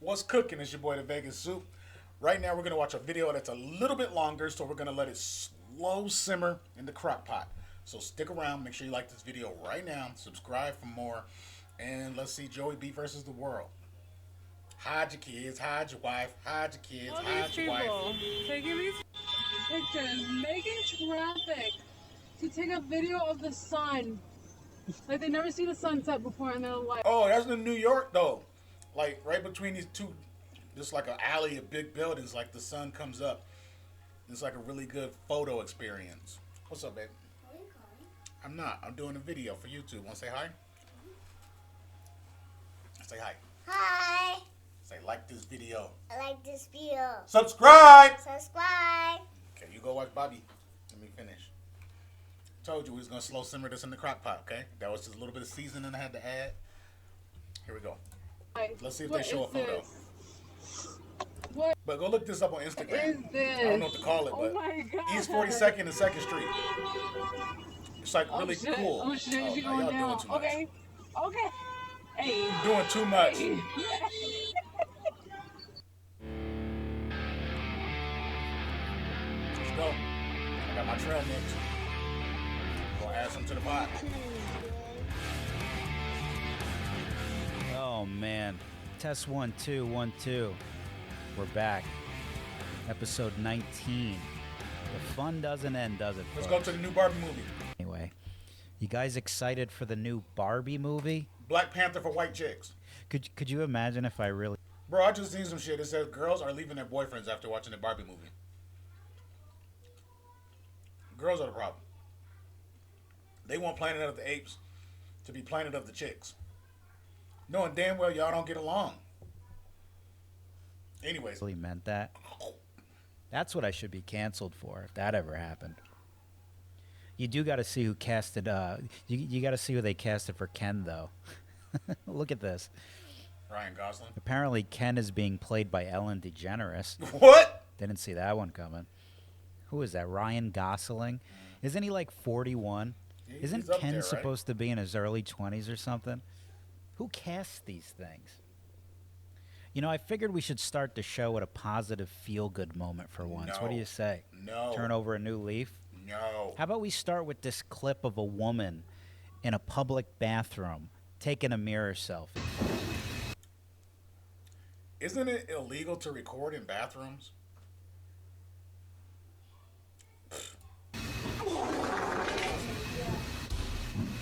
What's cooking? It's your boy, TheVegasSoup. Right now, we're going to watch a video that's a little bit longer, so we're going to let it slow simmer in the crock pot. So stick around. Make sure you like this video right now. Subscribe for more. And let's see Joey B versus the world. Hide your kids, hide your wife, hide your kids, hide your wife. Taking these pictures, making traffic to take a video of the sun. Like they never seen a sunset before in their life. Oh, that's in New York though. Like right between these two, just like an alley of big buildings, like the sun comes up. It's like a really good photo experience. What's up, babe? Are you calling? I'm not. I'm doing a video for YouTube. Want to say hi? Say hi. Hi. Say like this video. I like this video. Subscribe. Subscribe. Okay, you go watch Bobby. Let me finish. Told you we was gonna slow simmer this in the crock pot. Okay, that was just a little bit of seasoning I had to add. Here we go. Let's see if they show a photo. What But go look this up on Instagram. is this? I don't know what to call it, Oh but my God. East 42nd and 2nd Street. It's like really shit. cool. Oh shit, she now going y'all down. doing too much. Okay. Okay. Hey. Doing too much. Hey. Let's go. I got my trail mix. Gonna add some to the pot. Oh man, test 1 2 1 2. We're back. Episode 19. The fun doesn't end, does it? Let's folks? go to the new Barbie movie. Anyway, you guys excited for the new Barbie movie? Black Panther for white chicks. Could you imagine if I really? Bro, I just seen some shit that says girls are leaving their boyfriends after watching the Barbie movie. Girls are the problem. They want Planet of the Apes to be Planet of the Chicks. Knowing damn well y'all don't get along. Anyways. Really meant that? That's what I should be canceled for if that ever happened. You do got to see who casted. You got to see who they casted for Ken though. Look at this. Ryan Gosling. Apparently, Ken is being played by Ellen DeGeneres. What? Didn't see that one coming. Who is that? Ryan Gosling? Isn't he like 41? Isn't He's up Ken there, right? supposed to be in his early 20s or something? Who casts these things? You know, I figured we should start the show with a positive feel-good moment for once. What do No. you say? No. Turn over a new leaf? No. How about we start with this clip of a woman in a public bathroom taking a mirror selfie? Isn't it illegal to record in bathrooms?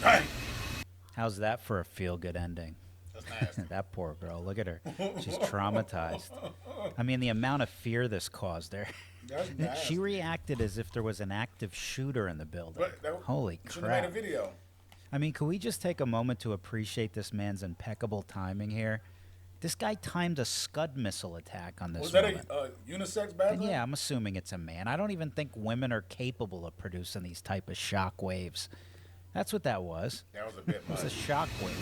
Dang. How's that for a feel-good ending? That's nasty. That poor girl. Look at her. She's traumatized. I mean, the amount of fear this caused her. That's nasty. She reacted as if there was an active shooter in the building. But that- Holy Should have made a crap. video. I mean, could we just take a moment to appreciate this man's impeccable timing here? This guy timed a Scud missile attack on this Was that woman. a unisex And bathroom? yeah, I'm assuming it's a man. I don't even think women are capable of producing these type of shock waves. That's what that was. That was a bit It was a much. shock wave.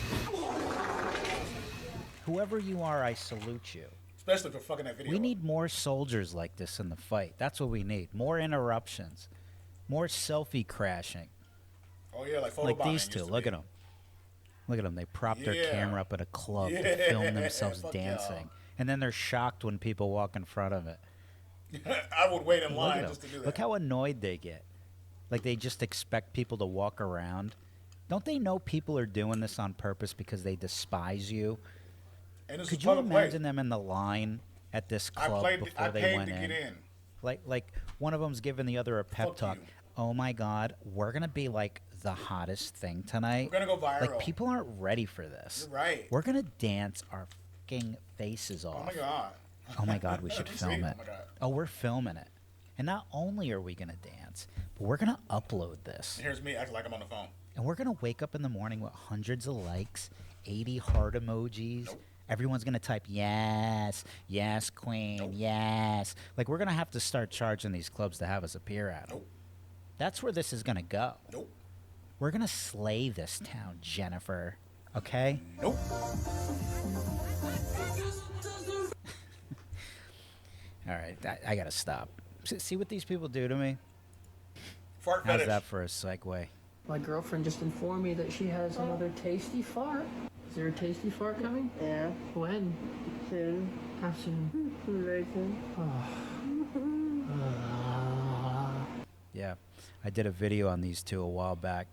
Whoever you are, I salute you. Especially for fucking that video. We need more soldiers like this in the fight. That's what we need. More interruptions. More selfie crashing. Oh yeah, like photo Like bombing these two. used to Look be. at them. Look at them. They propped their Yeah. camera up at a club to Yeah, film themselves fuck yeah. dancing. And then they're shocked when people walk in front of it. I would wait in Look line at just to do them. that. Look how annoyed they get. Like they just expect people to walk around. Don't they know people are doing this on purpose because they despise you? And this Could is you public place. imagine them in the line at this I club paid before they to went get in. Like one of them's giving the other a pep Fuck talk. you. Oh my God, we're gonna be like the hottest thing tonight. We're gonna go viral. Like people aren't ready for this. You're right. We're gonna dance our fucking faces off. Oh my god. Oh my God, we should See? film it. Oh my god. Oh, we're filming it. And not only are we gonna dance, but we're gonna upload this. Here's me acting like I'm on the phone. And we're gonna wake up in the morning with hundreds of likes, 80 heart emojis. Nope. Everyone's gonna type yes, yes, queen, Nope. yes. Like we're gonna have to start charging these clubs to have us appear at them. Nope. That's where this is gonna go. Nope. We're gonna slay this town, Jennifer. Okay? Nope. All right, I gotta stop. See what these people do to me? Fart How's fetish. that for a segue? My girlfriend just informed me that she has another tasty fart. Is there a tasty fart coming? Yeah. When? Soon. How soon? Very soon. Yeah, I did a video on these two a while back.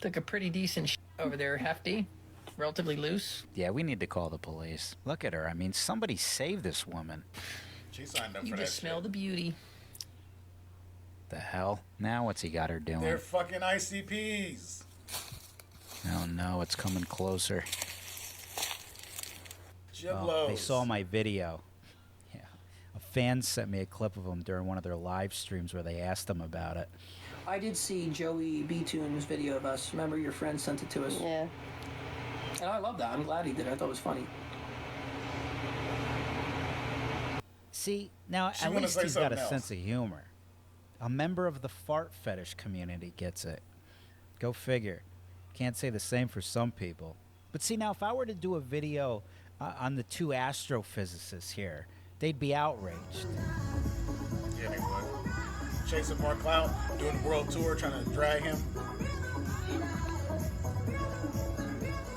Took a pretty decent over there, hefty, relatively loose. Yeah, we need to call the police. Look at her. I mean, somebody save this woman. She signed up You for that just smell shit. the beauty. The hell? Now what's he got her doing? They're fucking ICPs. Oh no, it's coming closer. Giblos. Oh, they saw my video. Yeah, a fan sent me a clip of them during one of their live streams where they asked them about it. I did see Joey B-Tune's video of us. Remember your friend sent it to us? Yeah. And I love that. I'm glad he did. I thought it was funny. See, now She at wanna least say he's got a something else. sense of humor. A member of the fart fetish community gets it. Go figure. Can't say the same for some people. But see, now if I were to do a video on the two astrophysicists here, they'd be outraged. Yeah, they would. Chasing more clout, doing a world tour, trying to drag him.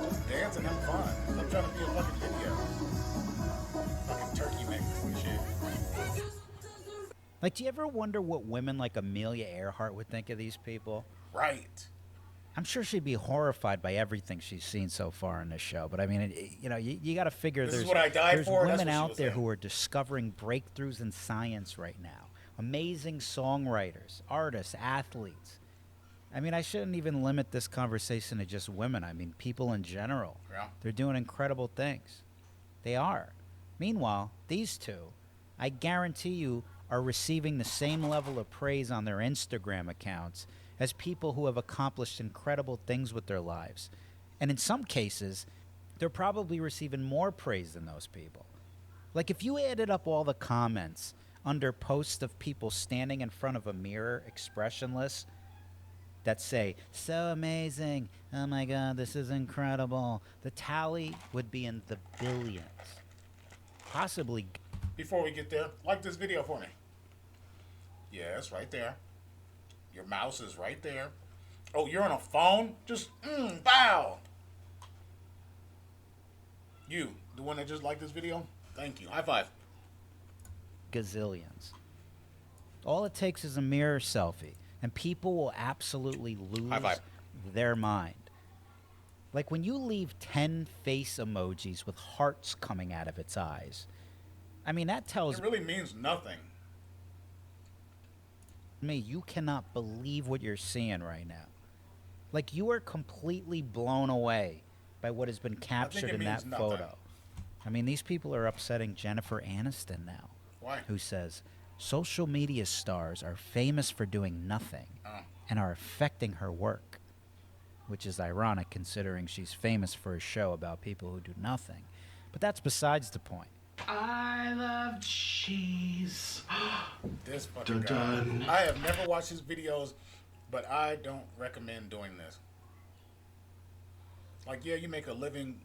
Just dancing, having fun. I'm trying to be a fucking video. Fucking turkey makers and shit. Like, do you ever wonder what women like Amelia Earhart would think of these people? Right. I'm sure she'd be horrified by everything she's seen so far in this show. But I mean, you got to figure This is there's, what I died there's for, that's women what she out was there saying. who are discovering breakthroughs in science right now. Amazing songwriters, artists, athletes. I mean, I shouldn't even limit this conversation to just women. I mean, people in general. Yeah. They're doing incredible things. They are. Meanwhile, these two, I guarantee you, are receiving the same level of praise on their Instagram accounts as people who have accomplished incredible things with their lives. And in some cases, they're probably receiving more praise than those people. Like if you added up all the comments under posts of people standing in front of a mirror expressionless that say, so amazing, oh my God, this is incredible, the tally would be in the billions. Possibly. Before we get there, like this video for me. Yeah, it's right there. Your mouse is right there. Oh, you're on a phone? Just, bow. You, the one that just liked this video? Thank you. High five. Gazillions. All it takes is a mirror selfie, and people will absolutely lose High five. their mind. Like when you leave 10 face emojis with hearts coming out of its eyes. I mean, that tells It really means nothing. me you cannot believe what you're seeing right now. Like you are completely blown away by what has been captured in that means nothing. photo. I mean, these people are upsetting Jennifer Aniston now. Why? Who says social media stars are famous for doing nothing and are affecting her work, which is ironic considering she's famous for a show about people who do nothing. But that's besides the point. I love cheese. This fucking guy. Dun-dun. I have never watched his videos, but I don't recommend doing this. Like, yeah, you make a living.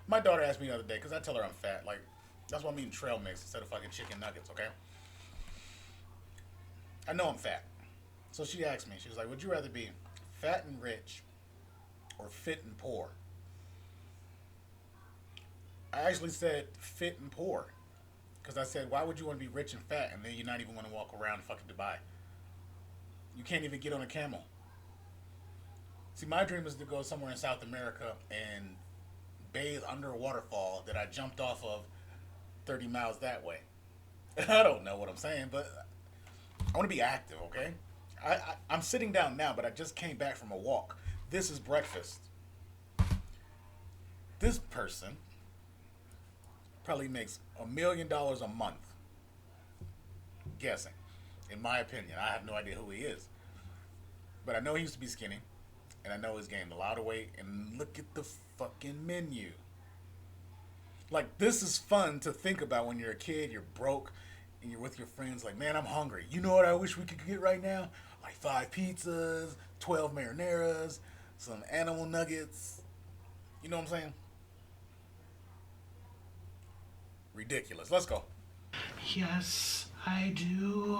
My daughter asked me the other day, because I tell her I'm fat. Like, that's why I'm eating trail mix instead of fucking chicken nuggets, okay? I know I'm fat. So she asked me, she was like, would you rather be fat and rich or fit and poor? I actually said fit and poor. Because I said, why would you want to be rich and fat and then you're not even want to walk around fucking Dubai? You can't even get on a camel. See, my dream is to go somewhere in South America and bathe under a waterfall that I jumped off of 30 miles that way. I don't know what I'm saying, but I want to be active, okay? I'm sitting down now, but I just came back from a walk. This is breakfast. This person probably makes $1 million a month. Guessing. In my opinion. I have no idea who he is. But I know he used to be skinny. And I know he's gained a lot of weight. And look at the fucking menu. Like, this is fun to think about when you're a kid, you're broke, and you're with your friends. Like, man, I'm hungry. You know what I wish we could get right now? Like 5 pizzas, 12 marinaras, some animal nuggets. You know what I'm saying? Ridiculous. Let's go. Yes, I do.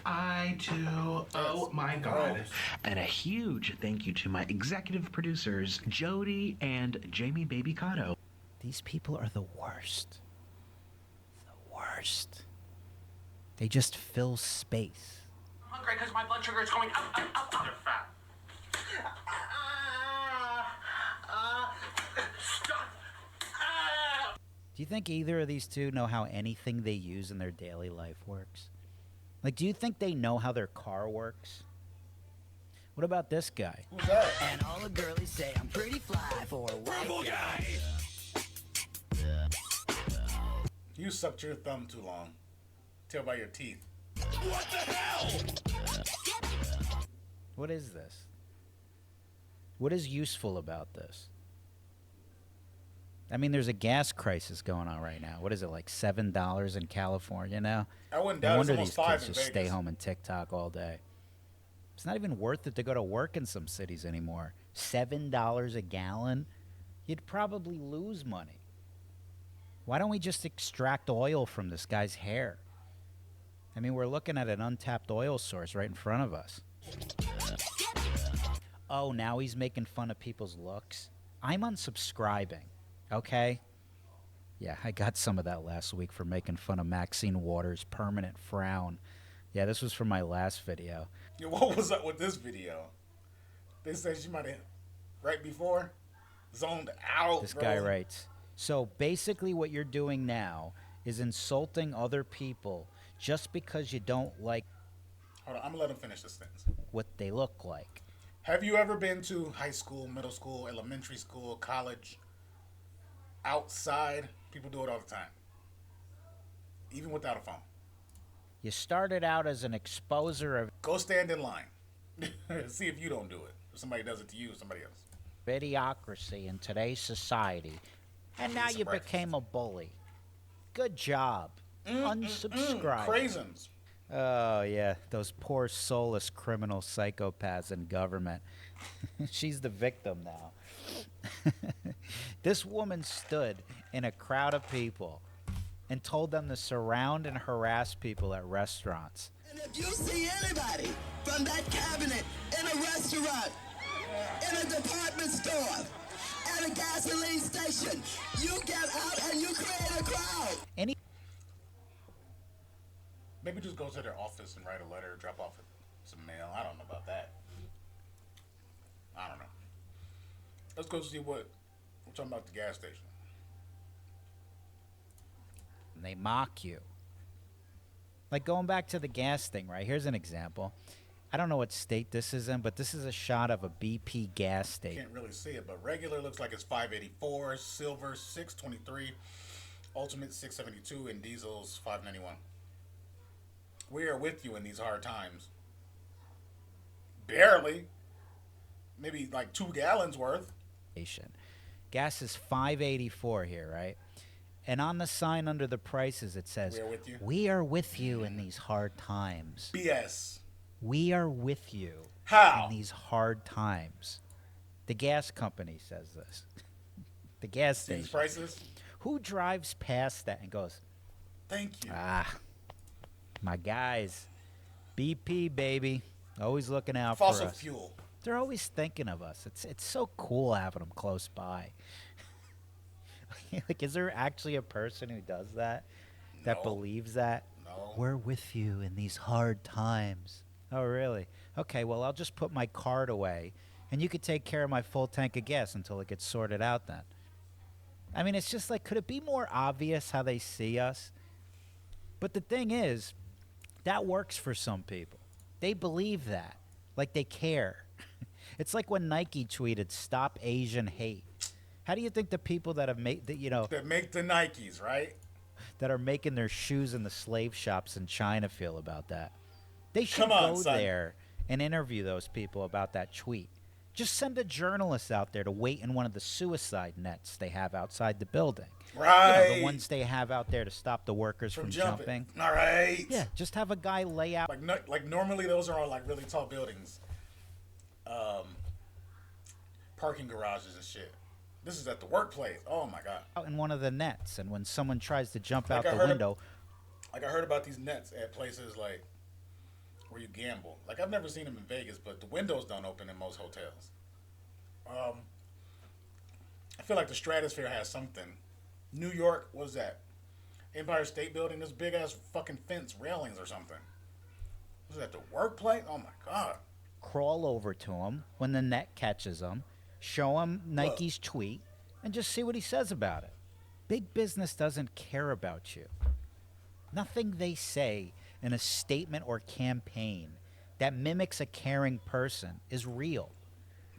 I do. Oh my God. gross. And a huge thank you to my executive producers, Jody and Jamie Baby Cotto. These people are the worst. The worst. They just fill space. I'm hungry because my blood sugar is going up, up, up, up. You're fat. Stop. Do you think either of these two know how anything they use in their daily life works? Like, do you think they know how their car works? What about this guy? Who's that? And all the girlies say I'm pretty fly for a white guy. You sucked your thumb too long. Tell by your teeth. What the hell? What is this? What is useful about this? I mean, there's a gas crisis going on right now. What is it, like $7 in California now? I wouldn't No doubt it's wonder almost these 5 kids in just stay Vegas. home and TikTok all day. It's not even worth it to go to work in some cities anymore. $7 a gallon? You'd probably lose money. Why don't we just extract oil from this guy's hair? I mean, we're looking at an untapped oil source right in front of us. Oh, now he's making fun of people's looks? I'm unsubscribing, okay? Yeah, I got some of that last week for making fun of Maxine Waters' permanent frown. Yeah, this was from my last video. Yeah, what was up with this video? They said she might have, right before, zoned out. This bro. guy writes, so basically what you're doing now is insulting other people just because you don't like Hold on, I'm gonna let him finish this sentence. what they look like. Have you ever been to high school, middle school, elementary school, college? Outside, people do it all the time. Even without a phone. You started out as an exposer of Go stand in line. See if you don't do it. If somebody does it to you, somebody else. idiocracy in today's society, and now Some you breakfast. became a bully. Good job. Unsubscribe. Craisins. Oh, yeah, those poor soulless criminal psychopaths in government. She's the victim now. This woman stood in a crowd of people and told them to surround and harass people at restaurants. And if you see anybody from that cabinet in a restaurant, in a department store, at a gasoline station, you get out and you create a crowd. Any Maybe just go to their office and write a letter, drop off some mail. I don't know about that. I don't know. Let's go see what we're talking about the gas station. they mock you. Like going back to the gas thing, right? Here's an example. I don't know what state this is in, but this is a shot of a BP gas station. Can't really see it, but regular looks like it's 584, silver 623, ultimate 672, and diesel's 591. We are with you in these hard times. Barely. Maybe like 2 gallons worth. Gas is $5.84 here, right? And on the sign under the prices, it says, We are with you. "We are with you in these hard times. BS. We are with you How? in these hard times." The gas company says this. The gas These station. prices? Who drives past that and goes, Thank you. "Ah, my guys, BP, baby, always looking out Fossil for us." fuel. They're always thinking of us. It's so cool having them close by. Like, is there actually a person who does that? That No. believes that? No. We're with you in these hard times. Oh, really? Okay, well, I'll just put my card away, and you could take care of my full tank of gas until it gets sorted out then. I mean, it's just like, could it be more obvious how they see us? But the thing is, that works for some people. They believe that. Like, they care. It's like when Nike tweeted, "Stop Asian hate." How do you think the people that have made, That make the Nikes, right? that are making their shoes in the slave shops in China feel about that? They should Come on, go son. there and interview those people about that tweet. Just send a journalist out there to wait in one of the suicide nets they have outside the building. Right. The ones they have out there to stop the workers from jumping. All right. Yeah, just have a guy lay out. Like normally those are on like really tall buildings. Parking garages and shit. This is at the workplace. Oh my god. Out in one of the nets, and when someone tries to jump Like out I the heard window, Like I heard about these nets at places like where you gamble. Like, I've never seen them in Vegas, but the windows don't open in most hotels. I feel like the Stratosphere has something. New York, what was that? Empire State Building, this big ass fucking fence railings or something. Was that the workplace? Oh my god. Crawl over to him when the net catches him, show him Nike's tweet, and just see what he says about it. Big business doesn't care about you. Nothing they say in a statement or campaign that mimics a caring person is real.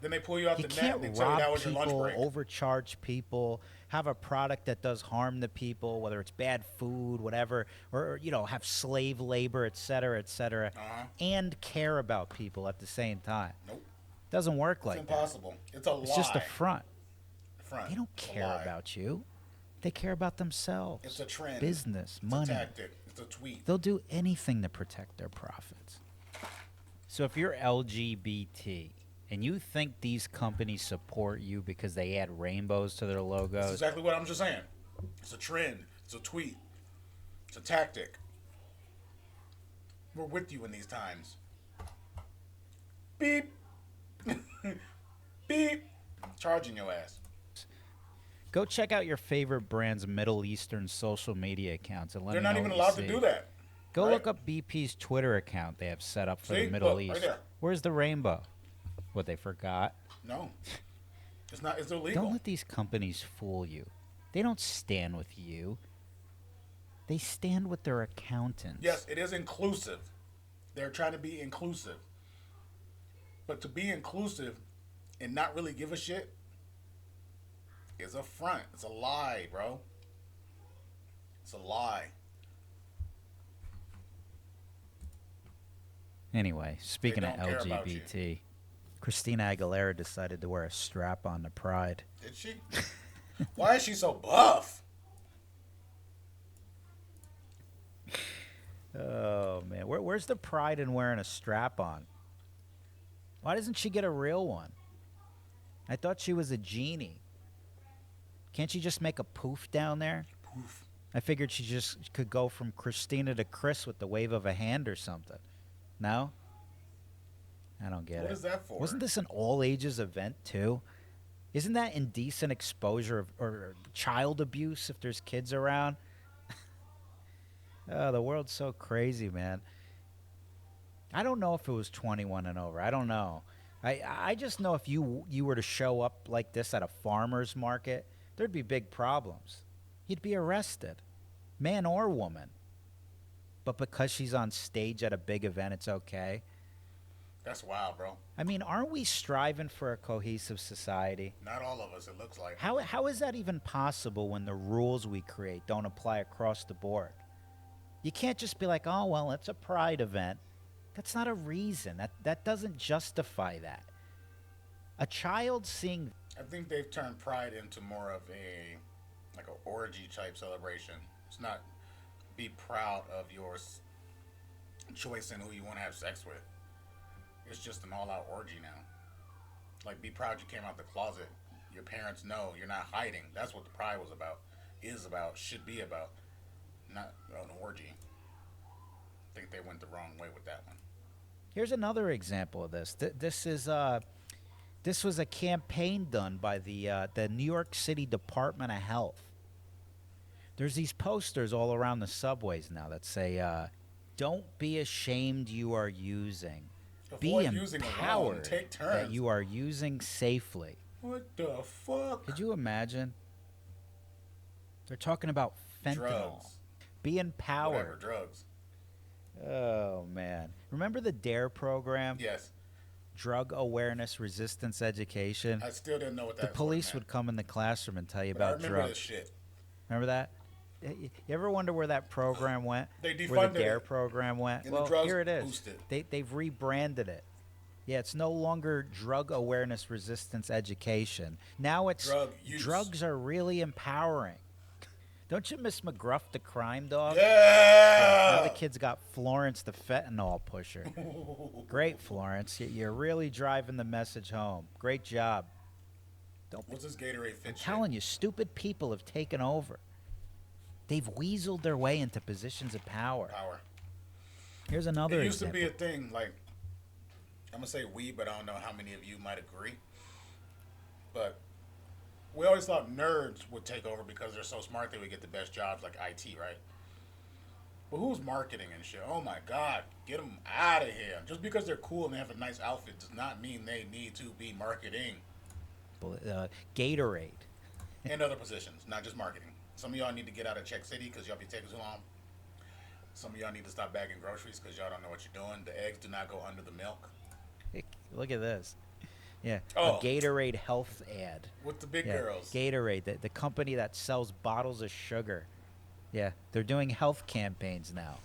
Then they pull you off You the net and can't they tell you that rob was your lunch people, break. overcharge people, have a product that does harm to people, whether it's bad food, whatever, or you know, have slave labor, et cetera, and care about people at the same time. Nope. Doesn't work It's like impossible. It's a that. lie. It's just a front. Front. They don't It's a care lie. about you. They care about themselves. It's a trend. Business, It's money. a tactic. It's a tweet. They'll do anything to protect their profits. So if you're LGBT and you think these companies support you because they add rainbows to their That's logos, exactly what I'm just saying. It's a trend. It's a tweet. It's a tactic. We're with you in these times. Beep. Beep. Charging your ass. go check out your favorite brand's Middle Eastern social media accounts and let They're me not know even what you allowed see. to do that. Go Right? look up BP's Twitter account they have set up for See? the Middle Look, right East. there. Where's the rainbow? What, they forgot? No. It's not. It's illegal. Don't let these companies fool you. They don't stand with you. They stand with their accountants. Yes, it is inclusive. They're trying to be inclusive. But to be inclusive and not really give a shit is a front. It's a lie, bro. It's a lie. Anyway, speaking of don't care about you. LGBT, Christina Aguilera decided to wear a strap on to Pride. Did she? Why is she so buff? Oh, man. Where's the pride in wearing a strap on? Why doesn't she get a real one? I thought she was a genie. Can't she just make a poof down there? Poof. I figured she just could go from Christina to Chris with the wave of a hand or something. No? I don't get it. What is that for? Wasn't this an all-ages event, too? Isn't that indecent exposure of, or child abuse if there's kids around? Oh, the world's so crazy, man. I don't know if it was 21 and over. I don't know. I just know if you were to show up like this at a farmer's market, there'd be big problems. You'd be arrested, man or woman. But because she's on stage at a big event, it's okay. That's wild, bro. I mean, aren't we striving for a cohesive society? Not all of us, it looks like. How is that even possible when the rules we create don't apply across the board? You can't just be like, oh, well, it's a pride event. That's not a reason. That doesn't justify that. A child seeing... I think they've turned Pride into more of a, like an orgy type celebration. It's not be proud of your choice in who you want to have sex with. It's just an all-out orgy now. Like, be proud you came out the closet. Your parents know you're not hiding. That's what the Pride was about, is about, should be about. Not an orgy. I think they went the wrong way with that one. Here's another example of this. This was a campaign done by the New York City Department of Health. There's these posters all around the subways now that say, don't be ashamed you are using. Be Avoid using alone. empowered Take that turns. you are using safely. What the fuck? Could you imagine? They're talking about fentanyl. Drugs. Be empowered. Whatever, drugs. Oh, man. Remember the DARE program? Yes. Drug Awareness Resistance Education? I still didn't know what The that police meant. would come in the classroom and tell you But I about remember drugs. this shit. Remember that? You ever wonder where that program went? They where defunded the DARE it. program went? And the Well, drugs here it is. boosted. They've rebranded it. Yeah, it's no longer Drug Awareness Resistance Education. Now it's Drug use. drugs are really empowering. Don't you miss McGruff the crime dog? Now Yeah. the kid's got Florence the fentanyl pusher. Great, Florence. You're really driving the message home. Great job. What's this Gatorade fit I'm shit? telling you, stupid people have taken over. They've weaseled their way into positions of power. Power. Here's another It used example. to be a thing, like, I'm going to say we, but I don't know how many of you might agree. But we always thought nerds would take over because they're so smart they would get the best jobs, like IT, right? But who's marketing and shit? Oh my God, get them out of here. Just because they're cool and they have a nice outfit does not mean they need to be marketing. Gatorade. And other positions, not just marketing. Some of y'all need to get out of Czech City because y'all be taking too long. Some of y'all need to stop bagging groceries because y'all don't know what you're doing. The eggs do not go under the milk. Look at this. Yeah, Oh. a Gatorade health ad. With the big Yeah, girls. Gatorade, the company that sells bottles of sugar. Yeah, they're doing health campaigns now.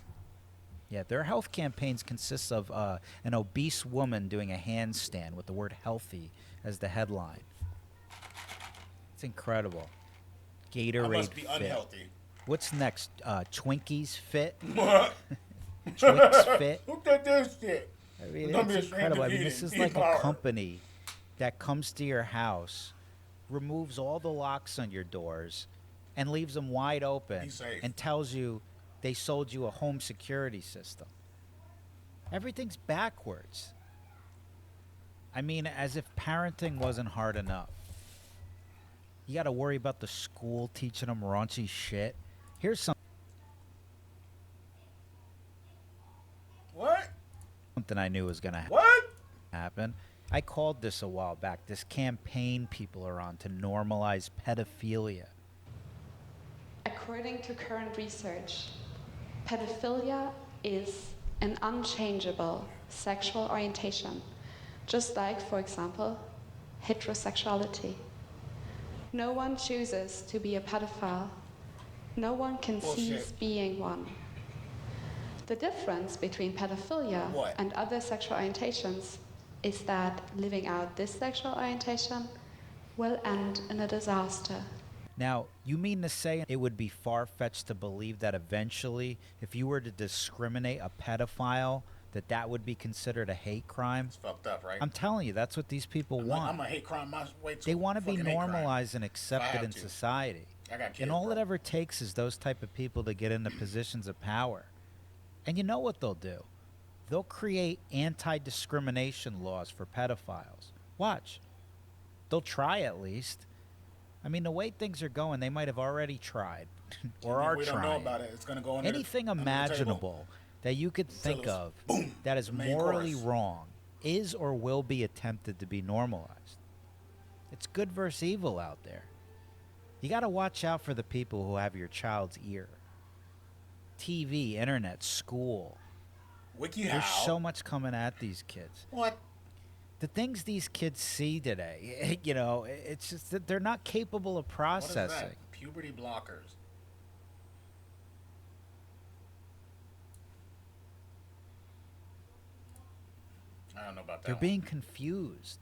Yeah, their health campaigns consist of an obese woman doing a handstand with the word healthy as the headline. It's incredible. Gatorade I must be Fit. unhealthy. What's next? Twinkies Fit? What? Twix Fit? Who did this shit? I mean, Don't it's be ashamed incredible. to I mean, eat this it. is Eat like a power. company that comes to your house, removes all the locks on your doors, and leaves them wide open, Be safe. and tells you they sold you a home security system. Everything's backwards. I mean, as if parenting wasn't hard enough. You got to worry about the school teaching them raunchy shit. Here's What? something I knew was going to What? happen. I called this a while back. This campaign people are on to normalize pedophilia. According to current research, pedophilia is an unchangeable sexual orientation, just like, for example, heterosexuality. No one chooses to be a pedophile. No one can cease being one. The difference between pedophilia and other sexual orientations is that living out this sexual orientation will end in a disaster. Now, you mean to say it would be far-fetched to believe that eventually, if you were to discriminate a pedophile, that would be considered a hate crime? It's fucked up, right? I'm telling you, that's what these people want. I'm a hate crime my way too. They want to be Fucking hate crime. normalized and If I accepted have in to. society. I got kids, And all bro. it ever takes is those type of people to get into positions of power. And you know what they'll do? They'll create anti-discrimination laws for pedophiles. Watch. They'll try at least. I mean, the way things are going, they might have already tried or If are we trying. don't know about it, it's gonna go under Anything under the table. imaginable that you could think it's of boom, that is main morally course. wrong is or will be attempted to be normalized. It's good versus evil out there. You got to watch out for the people who have your child's ear. TV, internet, school. WikiHow. There's so much coming at these kids. What? The things these kids see today, you know, it's just that they're not capable of What is processing. that? Puberty blockers. I don't know about that. They're one. being confused.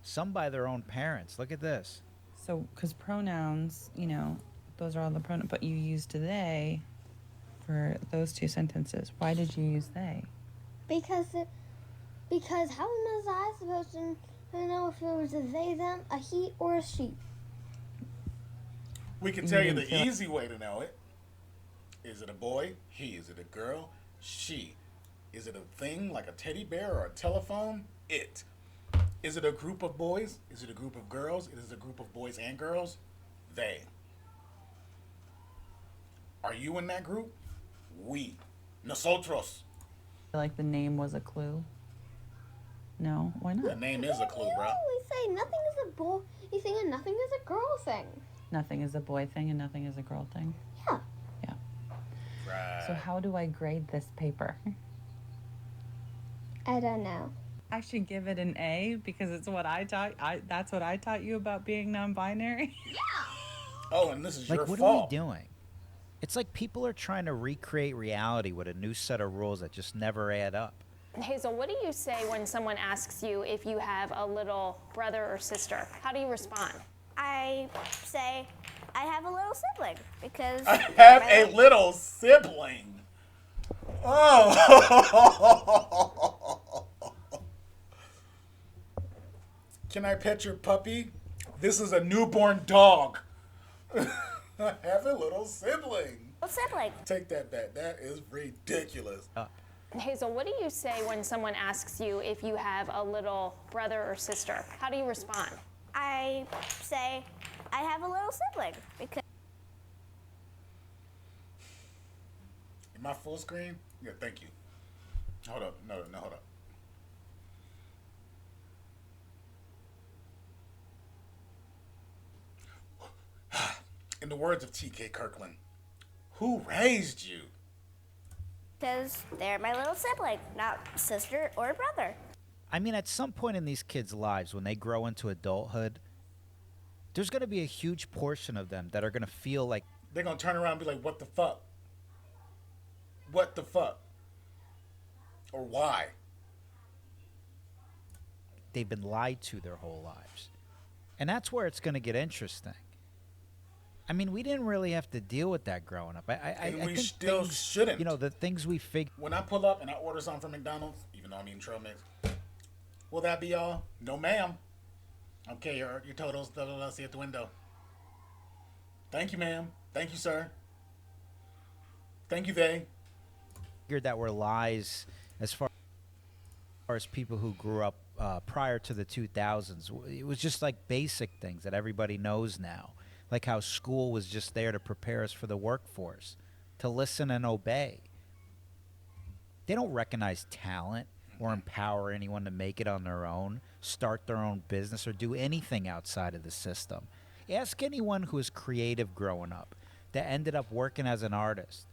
Some by their own parents. Look at this. So, because pronouns, you know, those are all the pronouns, but you used they for those two sentences. Why did you use they? Because how was I supposed to know if it was a they, them, a he, or a she? We can You tell you didn't the feel- easy way to know it. Is it a boy? He. Is it a girl? She. Is it a thing like a teddy bear or a telephone? It. Is it a group of boys? Is it a group of girls? Is it a group of boys and girls? They. Are you in that group? We. Nosotros. Like the name was a clue? No? Why The not? name is a clue, bro. We say nothing is a boy thing and nothing is a girl thing. Nothing is a boy thing and nothing is a girl thing. Yeah. Yeah. Right. So how do I grade this paper? I don't know. I should give it an A because it's what I taught. That's what I taught you about being non-binary. Oh, and this is Like, your what fault. are we doing? It's like people are trying to recreate reality with a new set of rules that just never add up. Hazel, what do you say when someone asks you if you have a little brother or sister? How do you respond? I say I have a little sibling because I have a little sibling. Oh. Can I pet your puppy? This is a newborn dog. I have a little sibling. sibling. Take that back. That is ridiculous. Hazel, what do you say when someone asks you if you have a little brother or sister? How do you respond? I say I have a little sibling because. Am I full screen? Yeah, thank you. Hold up. No, hold up. In the words of T.K. Kirkland, who raised you? Because they're my little sibling, not sister or brother. I mean, at some point in these kids' lives, when they grow into adulthood, there's going to be a huge portion of them that are going to feel like they're going to turn around and be like, what the fuck? What the fuck? Or why? they've been lied to their whole lives. And that's where it's going to get interesting. I mean, we didn't really have to deal with that growing up. I we think still things, shouldn't. You know, the things we figured. When I pull up and I order something from McDonald's, even though I'm eating trail mix, will that be all? No, ma'am. Okay, your totals, I'll see at the window. Thank you, ma'am. Thank you, sir. Thank you, they. Figured that were lies as far as people who grew up prior to the 2000s. It was just like basic things that everybody knows now. Like how school was just there to prepare us for the workforce, to listen and obey. They don't recognize talent or empower anyone to make it on their own, start their own business, or do anything outside of the system. Ask anyone who was creative growing up that ended up working as an artist.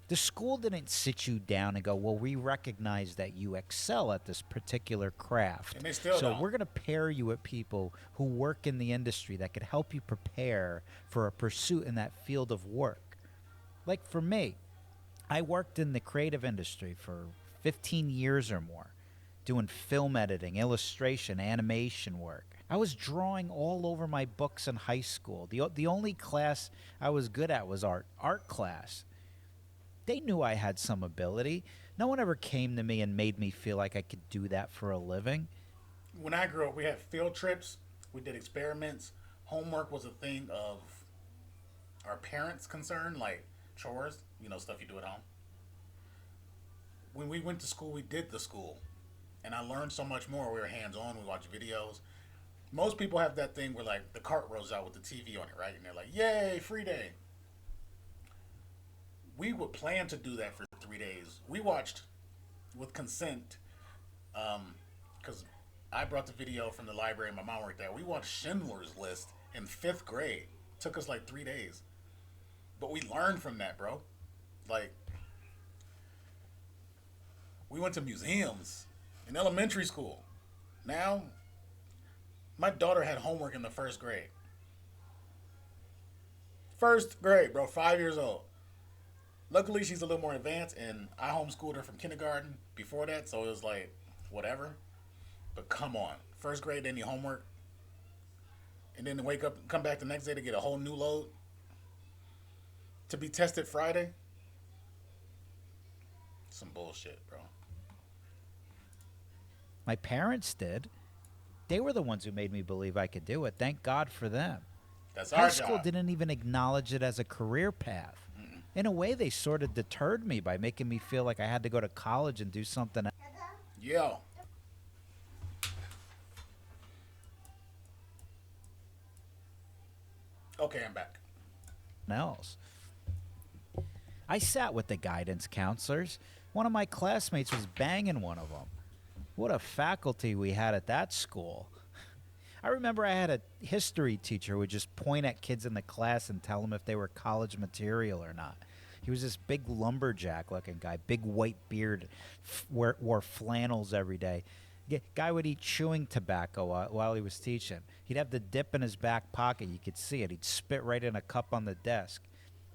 The school didn't sit you down and go, well, we recognize that you excel at this particular craft. And they still so don't. we're going to pair you with people who work in the industry that could help you prepare for a pursuit in that field of work. Like for me, I worked in the creative industry for 15 years or more, doing film editing, illustration, animation work. I was drawing all over my books in high school. The only class I was good at was art class. They knew I had some ability. No one ever came to me and made me feel like I could do that for a living. When I grew up, we had field trips. We did experiments. Homework was a thing of our parents' concern, like chores, stuff you do at home. When we went to school, we did the school. And I learned so much more. We were hands-on. We watched videos. Most people have that thing where, like, the cart rolls out with the TV on it, right? And they're like, yay, free day. We would plan to do that for 3 days. We watched with consent, because I brought the video from the library and my mom worked there. We watched Schindler's List in 5th grade. Took us like 3 days. But we learned from that, bro. Like, we went to museums in elementary school. Now, my daughter had homework in the 1st grade. 1st grade, bro, 5 years old. Luckily, she's a little more advanced, and I homeschooled her from kindergarten before that, so it was like, whatever. But come on. 1st grade, they need homework. And then to wake up and come back the next day to get a whole new load. To be tested Friday. Some bullshit, bro. My parents did. They were the ones who made me believe I could do it. Thank God for them. That's High our school job. didn't even acknowledge it as a career path. In a way, they sort of deterred me by making me feel like I had to go to college and do something Yeah. Okay, I'm back. else. I sat with the guidance counselors. One of my classmates was banging one of them. What a faculty we had at that school. I remember I had a history teacher who would just point at kids in the class and tell them if they were college material or not. He was this big lumberjack-looking guy, big white beard, wore flannels every day. Guy would eat chewing tobacco while he was teaching. He'd have the dip in his back pocket. You could see it. He'd spit right in a cup on the desk.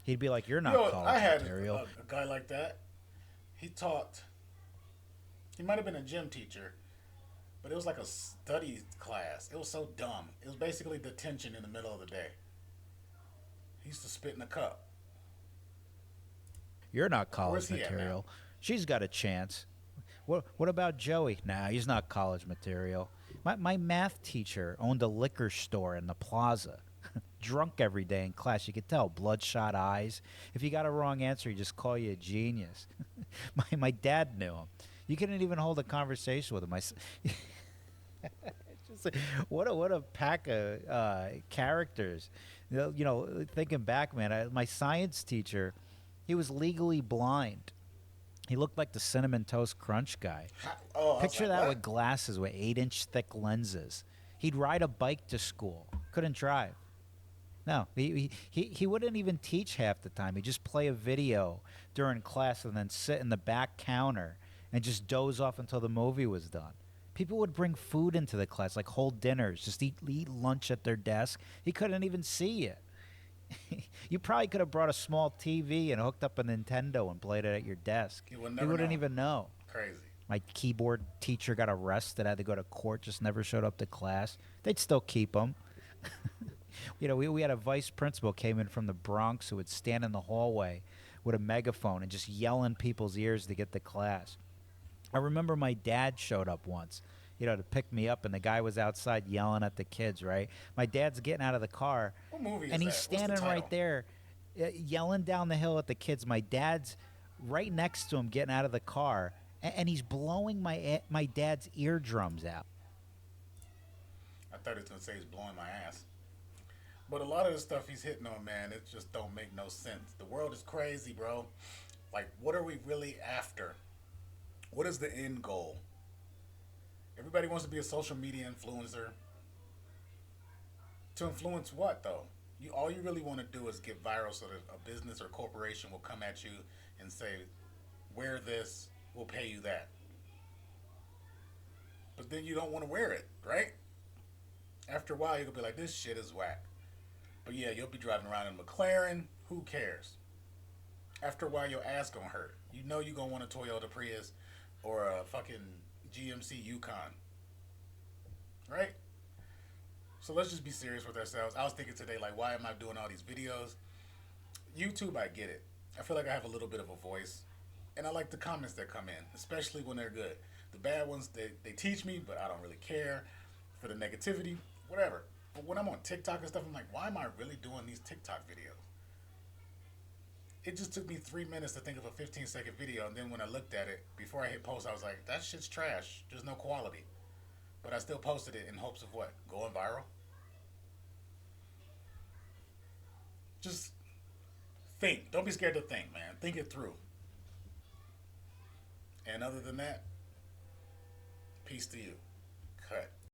He'd be like, "You're not college I had material." a guy like that. He taught. He might have been a gym teacher. But it was like a study class. It was so dumb. It was basically detention in the middle of the day. He used to spit in a cup. You're not college Where's he at material. She's got a chance. What about Joey? Nah, he's not college material. My math teacher owned a liquor store in the plaza. Drunk every day in class. You could tell. Bloodshot eyes. If you got a wrong answer, he just call you a genius. My dad knew him. You couldn't even hold a conversation with him. Just what a pack of characters. Thinking back, man, my science teacher, he was legally blind. He looked like the Cinnamon Toast Crunch guy. Picture that with glasses with 8-inch thick lenses. He'd ride a bike to school. Couldn't drive. No, he wouldn't even teach half the time. He'd just play a video during class and then sit in the back counter and just doze off until the movie was done. People would bring food into the class, like whole dinners, just eat lunch at their desk. He couldn't even see it. You probably could have brought a small TV and hooked up a Nintendo and played it at your desk. He wouldn't even know. Crazy. My keyboard teacher got arrested, had to go to court, just never showed up to class. They'd still keep him. We had a vice principal came in from the Bronx who would stand in the hallway with a megaphone and just yell in people's ears to get to class. I remember my dad showed up once, to pick me up, and the guy was outside yelling at the kids, right? My dad's getting out of the car, What movie is and he's that? standing right there yelling down the hill at the kids. My dad's right next to him getting out of the car, and he's blowing my dad's eardrums out. I thought he was going to say he's blowing my ass. But a lot of the stuff he's hitting on, man, it just don't make no sense. The world is crazy, bro. Like, what are we really after? What is the end goal? Everybody wants to be a social media influencer. To influence what, though? All you really want to do is get viral so that a business or corporation will come at you and say, wear this, we'll pay you that. But then you don't want to wear it, right? After a while, you'll be like, this shit is whack. But yeah, you'll be driving around in a McLaren. Who cares? After a while, your ass gonna hurt. You know you're gonna want a Toyota Prius or a fucking GMC Yukon. Right? So let's just be serious with ourselves. I was thinking today, like, why am I doing all these videos? YouTube, I get it. I feel like I have a little bit of a voice. And I like the comments that come in, especially when they're good. The bad ones, they teach me, but I don't really care. For the negativity, whatever. But when I'm on TikTok and stuff, I'm like, why am I really doing these TikTok videos? It just took me 3 minutes to think of a 15-second video, and then when I looked at it, before I hit post, I was like, that shit's trash. There's no quality. But I still posted it in hopes of what? Going viral? Just think. Don't be scared to think, man. Think it through. And other than that, peace to you.